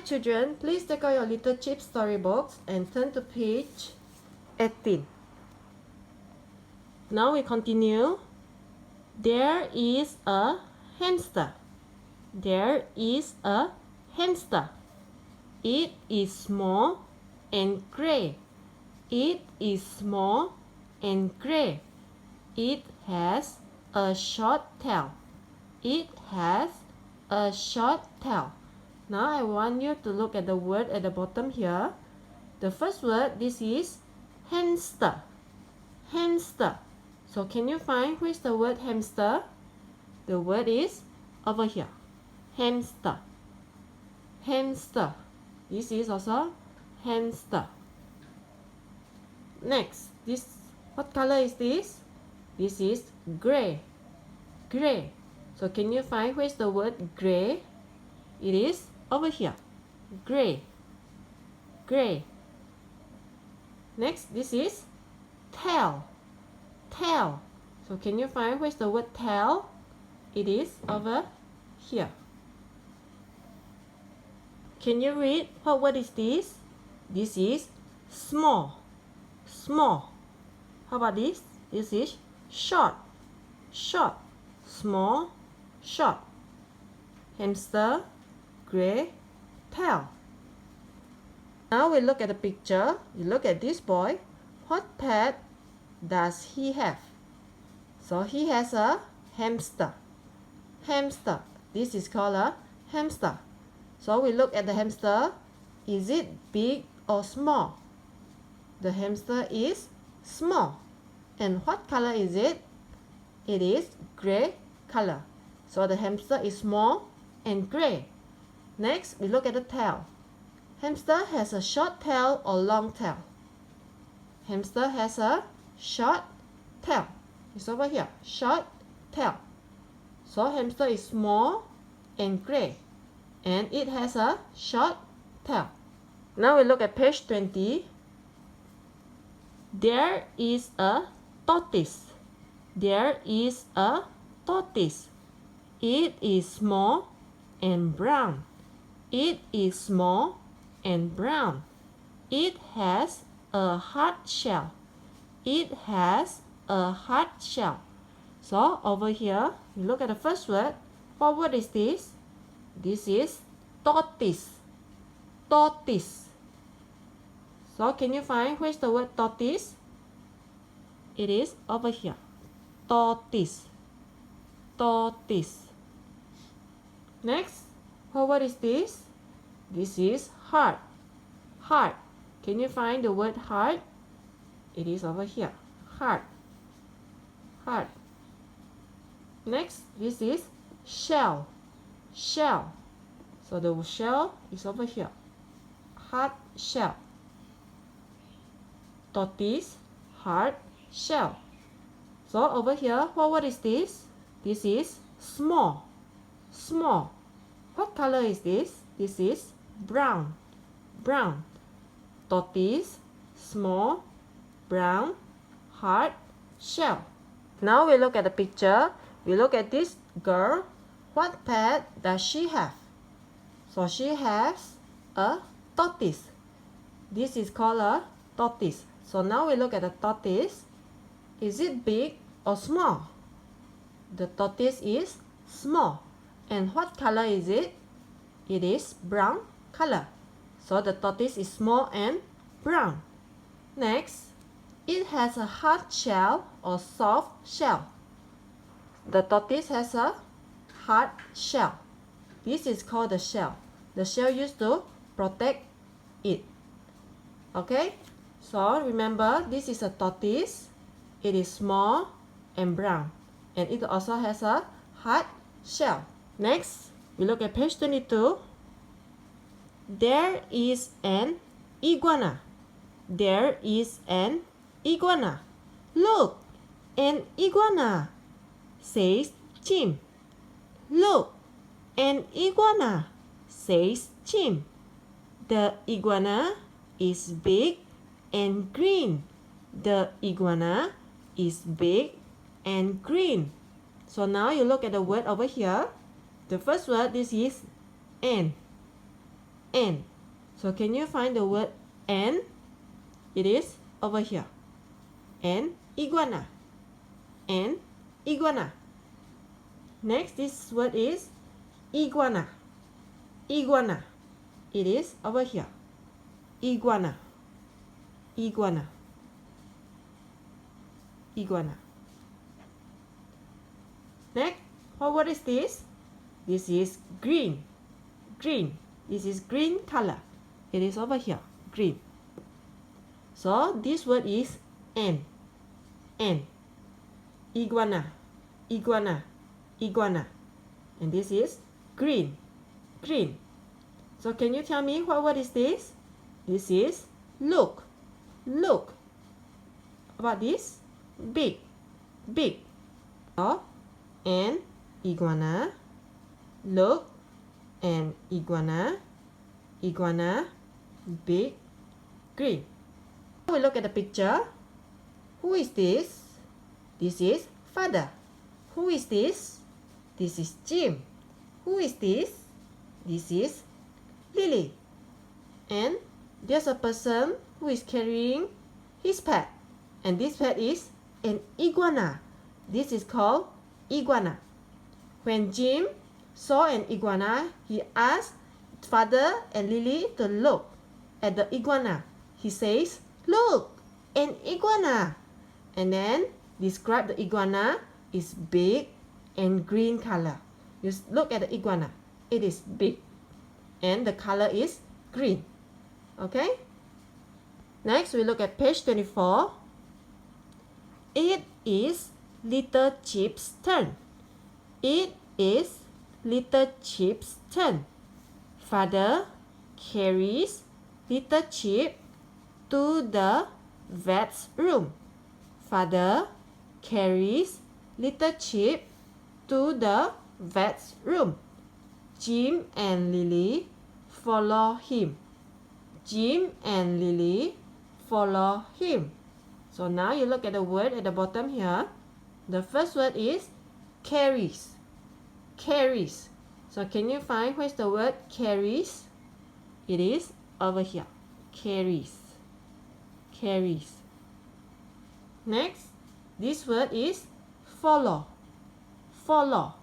Alright children, please take out your little chip storybooks and turn to page 18. Now we continue. There is a hamster. There is a hamster. It is small and gray. It is small and gray. It has a short tail. It has a short tail. Now I want you to look at the word at the bottom here. The first word, this is hamster. Hamster. So can you find who is the word hamster? The word is over here. Hamster. Hamster. This is also hamster. Next, what color is this? This is gray. Gray. So can you find who is the word gray? It is over here. Gray. Gray. Next, this is tail. Tail. So can you find where's the word tail? It is over here. Can you read what word is this? This is small. Small. How about this? This is short. Short. Small. Short. Hamster. Gray. Tail. Now we look at the picture. You look at this boy. What pet does he have? So he has a hamster. Hamster. This is called a hamster. So we look at the hamster. Is it big or small? The hamster is small. And what color is it? It is gray color. So the hamster is small and gray. Next, we look at the tail. Hamster has a short tail or long tail. Hamster has a short tail. It's over here. Short tail. So hamster is small and gray. And it has a short tail. Now we look at page 20. There is a tortoise. There is a tortoise. It is small and brown. It is small and brown. It has a hard shell. It has a hard shell. So over here, we look at the first word. What word is this? This is tortoise. Tortoise. So can you find where's the word tortoise? It is over here. Tortoise. Tortoise. Next, what word is this? This is heart. Heart. Can you find the word heart? It is over here. Heart. Heart. Next, this is shell. Shell. So the shell is over here. Hard shell. Tortoise, heart, shell. So over here, what word is this? This is small. Small. What color is this? This is brown. Brown. Tortoise, small, brown, hard, shell. Now we look at the picture. We look at this girl. What pet does she have? So she has a tortoise. This is called a tortoise. So now we look at the tortoise. Is it big or small? The tortoise is small. And what color is it? It is brown color. So the tortoise is small and brown. Next, it has a hard shell or soft shell. The tortoise has a hard shell. This is called the shell. The shell used to protect it. Okay? So remember, this is a tortoise. It is small and brown. And it also has a hard shell. Next, we look at page 22. There is an iguana. There is an iguana. Look, an iguana, says Jim. Look, an iguana, says Jim. The iguana is big and green. The iguana is big and green. So now you look at the word over here. The first word, this is an. N. So can you find the word N? It is over here. An iguana. An iguana. Next, this word is iguana. Iguana. It is over here. Iguana. Iguana. Iguana. Next, what is this? This is green. Green. This is green color. It is over here. Green. So this word is N. N. Iguana. Iguana. Iguana. And this is green. Green. So can you tell me what word is this? This is look. Look. About this? Big. Big. So, an iguana. Look. An iguana. Iguana. Big. Green. We look at the picture. Who is this? This is father. Who is this? This is Jim. Who is this? This is Lily. And there's a person who is carrying his pet. And this pet is an iguana. This is called iguana. When Jim saw an iguana, he asked father and Lily to look at the iguana. He says, "Look, an iguana." And then describe the iguana is big and green color. You look at the iguana. It is big. And the color is green. Okay? Next, we look at page 24. It is Little Chip's turn. It is Little Chip's turn. Father carries Little Chip to the vet's room. Father carries Little Chip to the vet's room. Jim and Lily follow him. Jim and Lily follow him. So now you look at the word at the bottom here. The first word is carries. Carries. So can you find where's the word carries? It is over here. Carries. Carries. Next, this word is follow. Follow.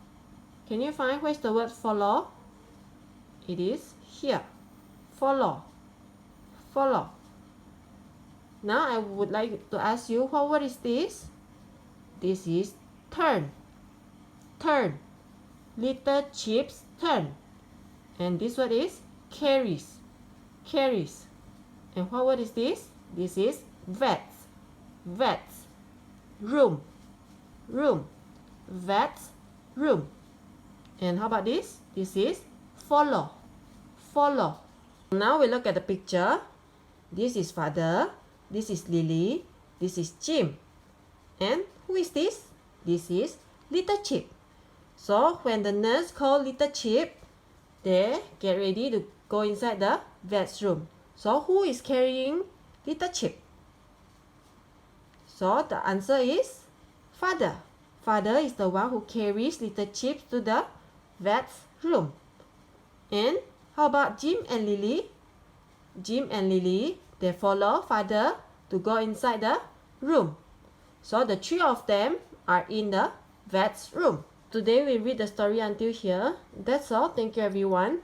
Can you find where's the word follow? It is here. Follow. Follow. Now I would like to ask you, what word is this? This is turn. Turn. Little Chip's turn. And this word is carries. Carries. And what word is this? This is vets. Vets. Room. Room. Vets. Room. And how about this? This is follow. Follow. Now we look at the picture. This is father. This is Lily. This is Jim. And who is this? This is Little Chip. So when the nurse called Little Chip, they get ready to go inside the vet's room. So who is carrying Little Chip? So the answer is father. Father is the one who carries Little Chip to the vet's room. And how about Jim and Lily? Jim and Lily, they follow father to go inside the room. So the three of them are in the vet's room. Today we read the story until here. That's all. Thank you everyone.